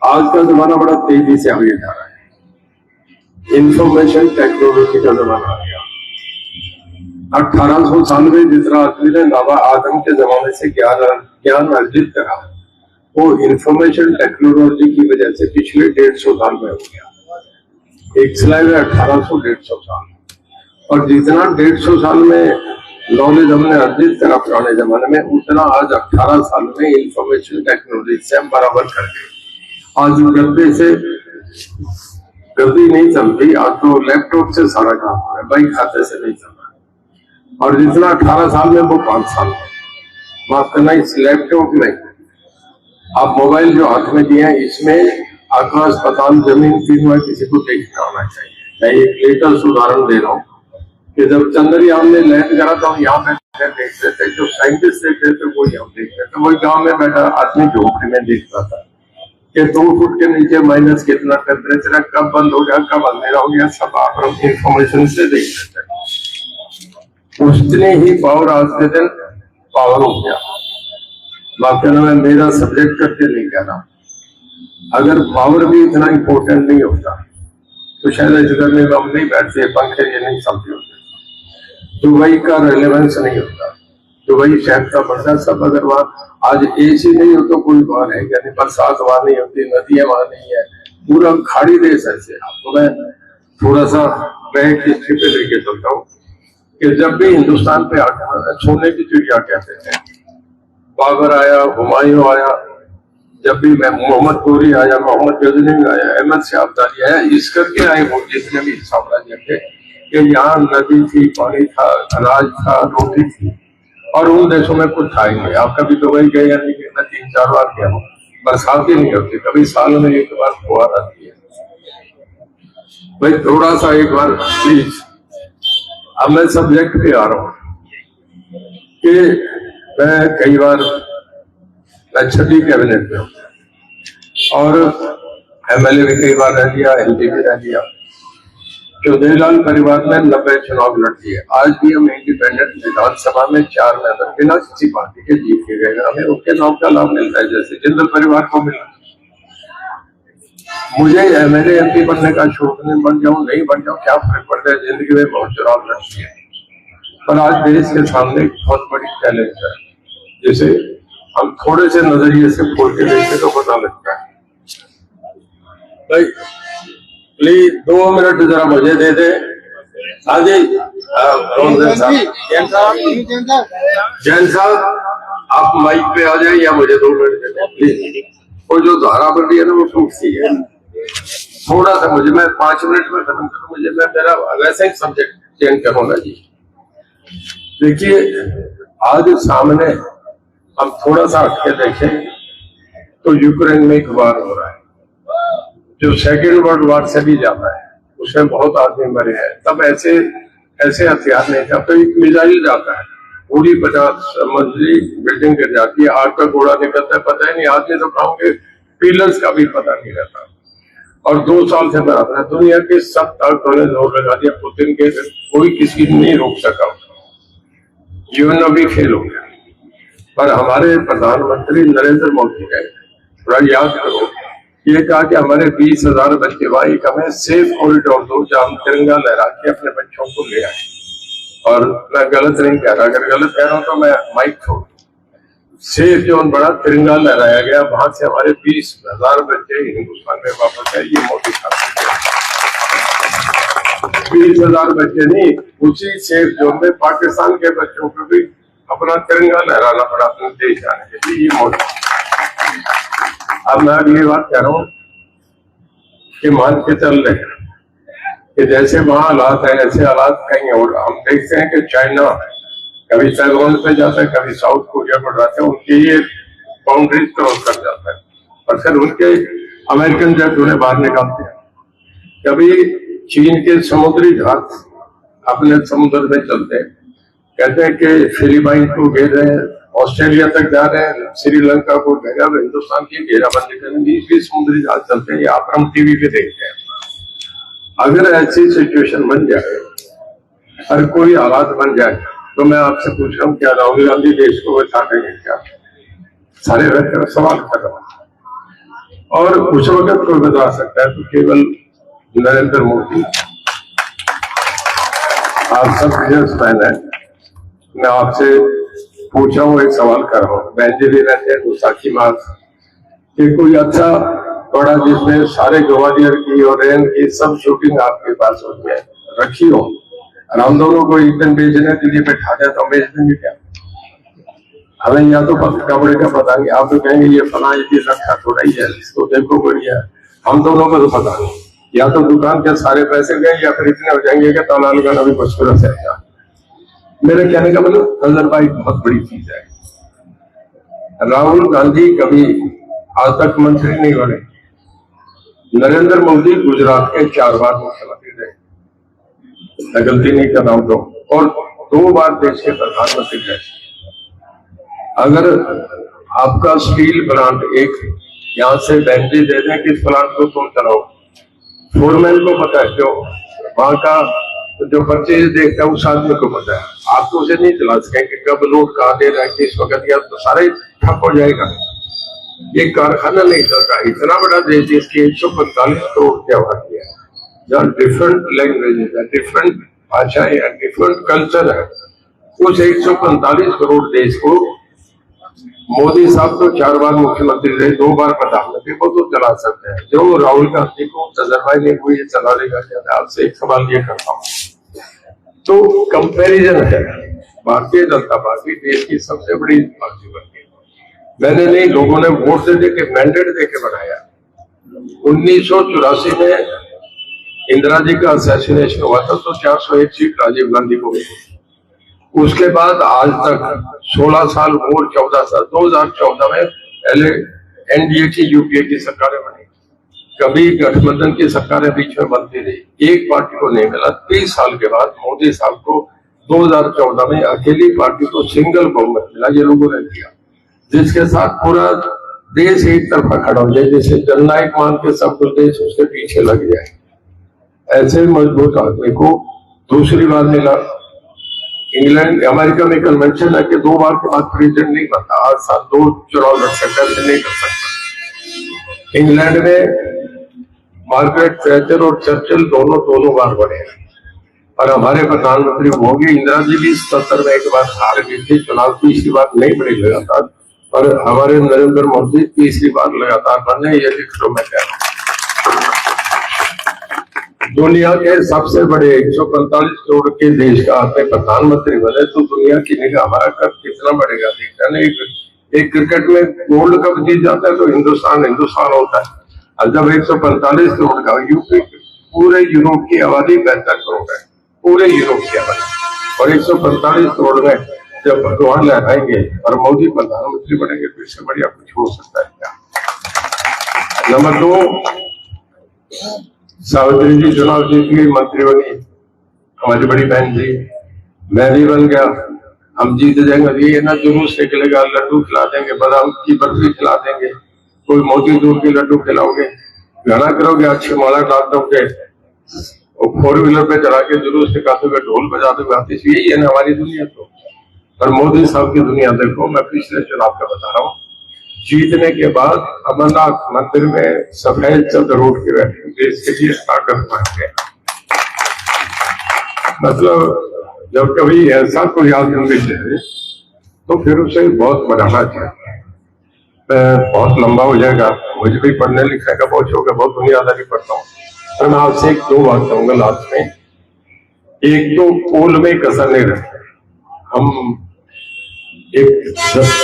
आज का जमाना बड़ा तेजी से आगे जा रहा है। इंफॉर्मेशन टेक्नोलॉजी का जमाना आ गया। 1800 साल में जितना आदमी ने नवा आदम के जमाने से ज्ञान अर्जित करा, वो इंफॉर्मेशन टेक्नोलॉजी की वजह से पिछले 150 साल में हो गया। एक सिलाई में 1800-150 साल, और जितना 150 साल में नॉलेज हमने अर्जित करा पुराने जमाने में, उतना आज 18 साल में इंफॉर्मेशन टेक्नोलॉजी से हम बराबर कर गए। आज गद्दे से गद्दी नहीं चलती, आज तो लैपटॉप से सारा काम हो रहा है, बाइक खाते से नहीं चल रहा। और जितना 18 साल में वो 5 साल में, माफ करना, इस लैपटॉप में आप मोबाइल जो हाथ में दिए हैं, इसमें आकाश पाताल जमीन तीनों किसी को देखना होना चाहिए। मैं एक लेटेस्ट उदाहरण दे रहा हूँ कि जब चंद्रयान ने लैंड करा था, हम यहाँ बैठे देखते थे, जो साइंटिस्ट देखते थे वो यहाँ देखते थे, वही गाँव में बैठा आदमी झोपड़ी में देख रहा था कि 2 फुट के नीचे माइनस कितना टेम्परेचर है, कब बंद हो गया, कब अंधेरा हो गया, सब आप इंफॉर्मेशन से देख सकते हैं। उतनी ही पावर आज के दिन पावर हो गया। बाकी मैं मेरा सब्जेक्ट करके नहीं कह रहा, अगर पावर भी इतना इम्पोर्टेंट नहीं होता तो शायद इस गर्मी में हम नहीं बैठते, पंखे ये नहीं चलते होते, दुबई का रेलेवेंस नहीं होता, दुबई शहर का बढ़ता सब। अगर वहाँ आज एसी नहीं हो तो कोई वहां है, यानी बरसात वहां नहीं होती, नदियां वहां नहीं है, पूरा खाड़ी देश ऐसे। आपको मैं थोड़ा सा बैक हिस्ट्री पे लेके चलता हूँ कि जब भी हिंदुस्तान पे आकर सोने की चिड़िया कहते थे, बाबर आया, हुमायूं आया, जब भी मैं मोहम्मद गोरी आया, मोहम्मद गजनी आया, अहमद शाह अब्दाली आया, इस करके आए वो जितने भी साम्राज्य थे कि यहाँ नदी थी, पानी था, अनाज था, रोटी थी, और उन देशों में कुछ था ही नहीं। आप कभी दुबई गए या नहीं गए? मैं 3-4 बार गया हूँ, बरसात ही नहीं होती, कभी साल में एक बार फुहार आती है। भाई थोड़ा सा एक बार प्लीज, अब मैं सब्जेक्ट पे आ रहा हूँ कि मैं कई बार मैं 6वीं कैबिनेट में हूँ और MLA भी कई बार रह लिया, LD भी रह लिया। चौधरीलाल परिवार में 90 चुनाव लड़ दिए। आज भी हम इंडिपेंडेंट विधानसभा में 4 मेंबर बिना किसी पार्टी के जीत के गए, हमें उनके नाम का लाभ मिलता है जैसे जिंदल परिवार को मिला। मुझे MLA MP बनने का शौक नहीं, बन जाऊं नहीं बन जाऊं क्या फर्क पड़ता है, जिंदगी में बहुत चुनाव लड़ती है। पर आज देश के सामने एक बहुत बड़ी चैलेंज है, जिसे हम थोड़े से नजरिए से खोल के देखें तो पता लगता है। भाई प्लीज 2 मिनट जरा मुझे दे दे। हाँ जी, जैन साहब आप माइक पे आ जाए या मुझे 2 मिनट दे दे प्लीज। वो जो धारा बन रही है ना वो टूटती है, थोड़ा सा मुझे, मैं 5 मिनट में खत्म करूँ, मुझे मैं मेरा वैसे ही सब्जेक्ट चेंज करूंगा जी। देखिए आज सामने हम थोड़ा सा हटके देखें तो यूक्रेन में एक वार हो रहा है जो 2nd वर्ल्ड वार से भी ज्यादा है, उसमें बहुत आदमी मरे हैं। तब ऐसे हथियार नहीं था, तो एक मिसाइल जाता है, पूरी 50 मंजिली बिल्डिंग गिर जाती है, आग का गोला निकलता है, पता ही नहीं, आदमी तो कहूँगे पिलर्स का भी पता नहीं रहता। और 2 साल से बराबर है, दुनिया के सब ताकतों ने जोर लगा दिया पुतिन के, कोई किसी नहीं रोक सका, जीवन अभी फेल हो गया। पर हमारे प्रधानमंत्री नरेंद्र मोदी ने थोड़ा याद करो, ये कहा कि हमारे 20,000 बच्चे भाई हमें सेफ कॉरिडोर दो जहां हम तिरंगा लहरा के अपने बच्चों को ले आए। और मैं गलत नहीं कह रहा, अगर गलत कह रहा हूं तो मैं माइक छोड़। सेफ जोन बड़ा तिरंगा लहराया गया, वहां से हमारे 20,000 बच्चे हिंदुस्तान में वापस आए। ये मोदी साहब 20,000 बच्चे नहीं, उसी सेफ जोन में पाकिस्तान के बच्चों को भी अपना तिरंगा लहराना पड़ा अपने देश जाने के लिए। ये मोदी। अब मैं ये बात कह रहा हूं कि मान के चल रहे हैं कि जैसे वहां हालात है ऐसे हालात कहीं और। हम देखते हैं कि चाइना कभी ताइवान पे जाता है, कभी साउथ कोरिया पर जाता है, उनकी ये बाउंड्रीज क्रॉस कर जाता है और फिर उनके अमेरिकन जेट उन्हें बाहर निकालते हैं। कभी चीन के समुद्री जहाज अपने समुद्र में चलते हैं, कहते हैं कि फिलीपाइन को घेर रहे हैं, ऑस्ट्रेलिया तक जा रहे हैं, श्रीलंका को घेरा, हिंदुस्तान की घेराबंदी करेंगे, इसलिए समुद्री जहाज चलते हैं। आप हम टीवी पे देखते हैं। अगर ऐसी सिचुएशन बन जाए और कोई हालात बन जाए तो मैं आपसे पूछ रहा हूँ, क्या राहुल गांधी देश को बचा देंगे? क्या? सारे व्यक्ति सवाल कर रहा हूँ। और उस वक्त कोई बता सकता है तो केवल नरेंद्र मोदी। आप सब बिजनेसमैन हैं, मैं आपसे पूछा हूँ, एक सवाल कर रहा हूँ। बहन जी भी रहते हैं गुस्ताखी मार कि कोई अच्छा बड़ा जिसमें सारे ग्वालियर की और रेन की सब शूटिंग आपके पास उसमें रखी हो और हम दोनों को एक दिन बेचने के लिए बैठा जाए तो हम बेच देंगे क्या? हमें या तो कपड़े का पता नहीं, आप तो कहेंगे ये फला ये रखा थोड़ा ही है, इसको देखो बढ़िया। हम दोनों को तो पता नहीं, या तो दुकान के सारे पैसे गए या फिर इतने हो जाएंगे कि ताला लगाना भी मुश्किल से आएगा। मेरे कहने का मतलब नजरबाई बहुत बड़ी चीज है। राहुल गांधी कभी आज तक मंत्री नहीं बने। नरेंद्र मोदी गुजरात के 4 बार मुख्यमंत्री रहे, मैं गलती नहीं कर रहा हूं तो, और 2 बार देश के प्रधानमंत्री रहे। अगर आपका स्टील प्लांट एक यहां से बैंडी दे दें कि इस प्लांट को तुम चलाओ, फोरमैन को पता है, जो वहां का जो परचेज देखता है उस आदमी को पता है, आप तो उसे नहीं चला सकेंगे। कब लोड कहा दे रहा है किस वक्त, या तो सारे ठप हो जाएगा। ये कारखाना नहीं चलता। इतना बड़ा देश जिसकी 145 करोड़ की आबादी है, जहाँ डिफरेंट लैंग्वेजेस है, डिफरेंट भाषाएं है, डिफरेंट कल्चर है, उस 145 करोड़ देश को मोदी साहब तो 4 बार मुख्यमंत्री रहे, 2 बार प्रधानमंत्री, वो तो चला सकते हैं। जो राहुल गांधी को तजर्बा नहीं हुई ये चला लेगा क्या? आपसे एक सवाल ये करता हूँ, तो कंपैरिजन है। भारतीय जनता पार्टी देश की सबसे बड़ी पार्टी बन गई। मैंने नहीं, लोगों ने वोट दे के मैंडेट दे के बनाया। 1984 में इंदिरा जी का असैसिनेशन हुआ था तो 401 सीट राजीव गांधी को मिली। उसके बाद आज तक 16 साल और 14 साल, 2014 में पहले एनडीए की यूपीए की सरकारें बनी, कभी गठबंधन की सरकारें बीच में बनती रही, एक पार्टी को नहीं मिला। 30 साल के बाद मोदी साहब को 2014 में अकेली पार्टी को सिंगल बहुमत मिला, ये लोगों ने दिया, जिसके साथ पूरा देश एक तरफा खड़ा हो जाए, जैसे जननायक मान के सब कुछ देश उसके पीछे लग जाए। ऐसे मजबूत आदमी को दूसरी बार मिला। इंग्लैंड अमेरिका में कन्वेंशन है कि 2 बार के बाद प्रेसिडेंट नहीं बनता, आज साल 2 चुनाव लड़ सकता है, नहीं कर सकता। इंग्लैंड में मार्गरेट थैचर और चर्चिल दोनों बार बने हैं, और हमारे प्रधानमंत्री होंगे इंदिरा जी भी 70 में एक बार हार गई थी चुनाव, तीसरी बार नहीं बने लगातार, और हमारे नरेंद्र मोदी तीसरी बार लगातार बने। ये लिख लो, मैं कह रहा हूँ दुनिया के सबसे बड़े 145 करोड़ के देश का आपने प्रधानमंत्री बने तो दुनिया की निगाह हमारा कब कितना बढ़ेगा? देखा नहीं, एक क्रिकेट में गोल्ड कप जीत जाता है तो हिंदुस्तान होता है, और जब 145 करोड़ का यूपी, पूरे यूरोप की आबादी 75 करोड़ है, पूरे यूरोप की आबादी, और 145 करोड़ में जब भगवान लहराएंगे और मोदी प्रधानमंत्री बनेंगे तो इससे बढ़िया कुछ हो सकता है क्या? नंबर 2, सावित्री जी चुनाव जीत गई, मंत्री बनी, हमारी बड़ी बहन जी, मैं भी बन गया, हम जीत जाएंगे। ये ना जुलूस निकलेगा, लड्डू खिला देंगे, बादाम की बर्फी खिला देंगे, कोई मोतीचूर के लड्डू खिलाओगे, गाना करोगे, अच्छी माला डाल दोगे, और 4 व्हीलर पे चढ़ा के जुलूस निकालोगे, ढोल बजा दोगे, आतिश, यही है ना हमारी दुनिया। तो और मोदी साहब की दुनिया देखो, मैं पिछले चुनाव का बता रहा हूँ, जीतने के बाद अमरनाथ मंदिर में सफेद चंद रोड के बैठे देश के लिए ताकत बन गए। मतलब जब कभी ऐसा कोई आदमी मिले तो फिर उसे बहुत बढ़ाना चाहिए। बहुत लंबा हो जाएगा, मुझे भी पढ़ने लिखने का बहुत शौक है, बहुत दुनियादारी पढ़ता हूँ, पर मैं आपसे 2 बात कहूंगा लास्ट में। एक तो पोल में कसर नहीं रखते, हम एक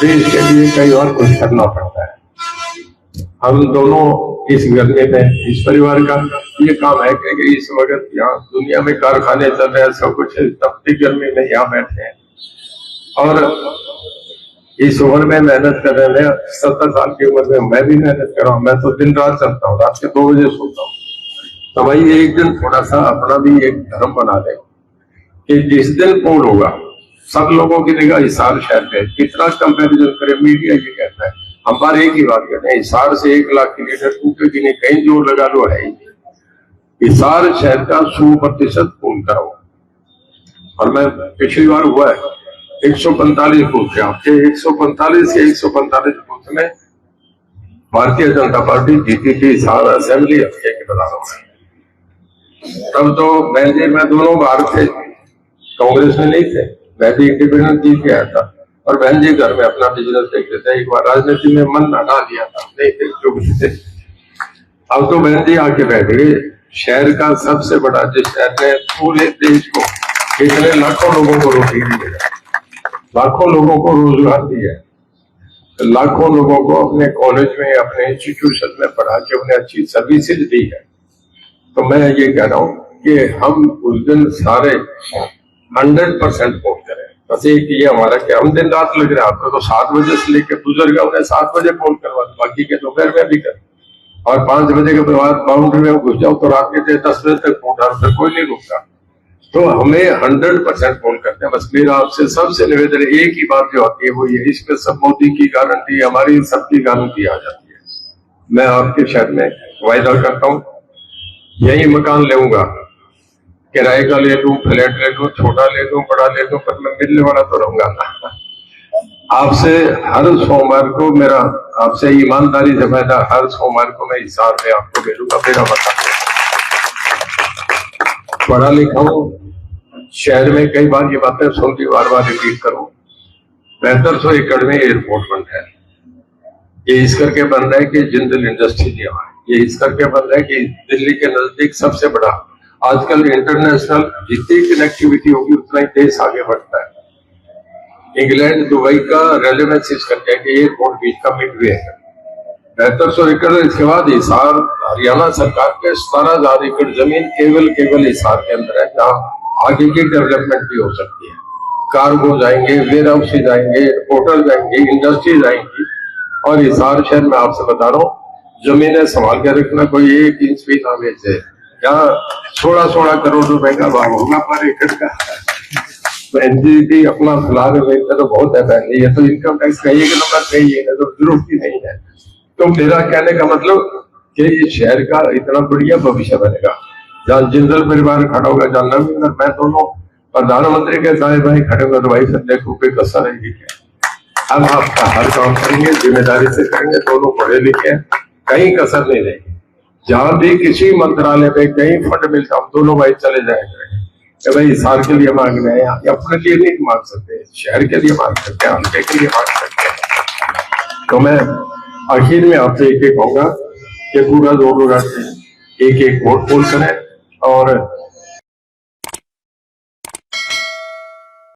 देश के लिए कई बार कुछ करना पड़ता है। हम दोनों इस गर्मी में, इस परिवार का ये काम है कि इस वक्त यहाँ दुनिया में कारखाने चल रहे हैं, सब कुछ तपती गर्मी में यहाँ बैठे हैं, और इस उम्र में मेहनत कर रहे हैं। 70 साल की उम्र में मैं भी मेहनत कर रहा हूँ, मैं तो दिन रात चलता हूँ, रात के 2 बजे सोता हूँ। तो भाई एक दिन थोड़ा सा अपना भी एक धर्म बना दे कि जिस दिन पोल होगा सब लोगों की निगाह हिसार शहर पे, कितना कंपैरिजन करे। मीडिया ये कहता है, हम बार एक ही बात कहते हैं, हिसार से 1 लाख किलोमीटर टूटेगी नहीं, कहीं जोर लगा लो है ही। हिसार शहर का 100% पूर्ण कराओ, और मैं पिछली बार हुआ है 145 बूथ के, आपके 145 के 145 बूथ में भारतीय जनता पार्टी जीती थी सारा असेंबली हल्के के प्रधानमंत्री। तब तो बहन जी मैं दोनों बार थे, कांग्रेस में नहीं थे, मैं भी इंडिपेंडेंट जीत के आया था और बहन जी घर में अपना बिजनेस देखते थे। एक बार राजनीति में मन लगा दिया था, नहीं थे जो भी थे। अब तो बहन जी आके बैठ गए शहर का सबसे बड़ा, जिस शहर ने पूरे देश को इतने लाखों लोगों को रोटी दी है, लाखों लोगों को रोजगार दिया है, लाखों लोगों को अपने कॉलेज में अपने इंस्टीट्यूशन में पढ़ा के उन्हें अच्छी सर्विसेज दी है। तो मैं ये कह रहा हूँ कि हम उस दिन सारे 100% वोट करें। बस एक ये हमारा क्या, हम दिन रात लग रहे हैं, आपको तो 7 बजे से लेकर बुजुर्ग उन्हें 7 बजे फोन करवा दो, बाकी के दोपहर में भी कर, और 5 बजे के बाद बाउंड्री में घुस जाओ तो रात के 10 बजे तक वोट डाल कर कोई नहीं रुकता। तो हमें 100% वोट करते हैं। बस मेरा आपसे सबसे निवेदन एक ही बात जो आती है वो ये, इसमें सब मोदी की गारंटी, हमारी सबकी गारंटी आ जाती है। मैं आपके शहर में वायदा करता हूँ यही मकान लूंगा, किराए का ले लूं, फ्लैट ले लूं, छोटा ले लूं, बड़ा ले लूं, पर मैं मिलने वाला तो रहूंगा ना। आपसे हर सोमवार को मेरा आपसे ईमानदारी से फायदा, हर सोमवार को मैं हिसार में आपको मिलूंगा। मेरा मकान पढ़ा लिखा हूं, शहर में कई बार ये बातें सुनती, बार बार रिपीट करूं। 7500 एकड़ में एयरपोर्ट बन रहा है, ये इस करके बन रहा है कि जिंदल इंडस्ट्री ये इस करके बन रहा है कि दिल्ली के नजदीक सबसे बड़ा, आजकल इंटरनेशनल जितनी कनेक्टिविटी होगी उतना ही देश आगे बढ़ता है। इंग्लैंड दुबई का रेलेवेंस इस करके कि एयरपोर्ट बीच का मिडवे है। 7500 एकड़, इसके बाद हिसार हरियाणा सरकार के 17,000 एकड़ जमीन केवल हिसार के अंदर है, जहाँ आगे की डेवलपमेंट भी हो सकती है। कार्गो जाएंगे, वेयर हाउस जाएंगे, होटल जाएंगे, इंडस्ट्री जाएंगी। और हिसार शहर में आपसे बता रहा हूँ, जमीनें संभाल के रखना, कोई 1 इंच भी ना बेचे। यहाँ 16 करोड़ रुपए का भाव होगा पर एकड़ का। तो एनजीटी अपना फिलहाल बेचता तो बहुत है, ये तो इनकम टैक्स का एक नंबर नहीं है, तो जरूरत ही नहीं है। तो मेरा कहने का मतलब कि इस शहर का इतना बढ़िया भविष्य बनेगा, जहाँ जिंदल परिवार खड़ा होगा, जहाँ नवीन और मैं दोनों प्रधानमंत्री के दाएं बाएं खड़े होंगे, तो भाई संजय को कोई कसर रहेगी क्या? हम आपका हर काम करेंगे, जिम्मेदारी से करेंगे, दोनों पढ़े लिखे हैं, कहीं कसर नहीं रहेगी। जहां भी किसी मंत्रालय में कहीं फंड मिलता, हम दोनों भाई चले जाएंगे। भाई हिसार के लिए मांग रहे हैं, अपने लिए नहीं मांग सकते, शहर के लिए मांग सकते हैं, हल्के के लिए मांग सकते हैं। तो मैं आखिर में आपसे एक कहूंगा कि पूरा जोर लगा के एक वोट पोल करें और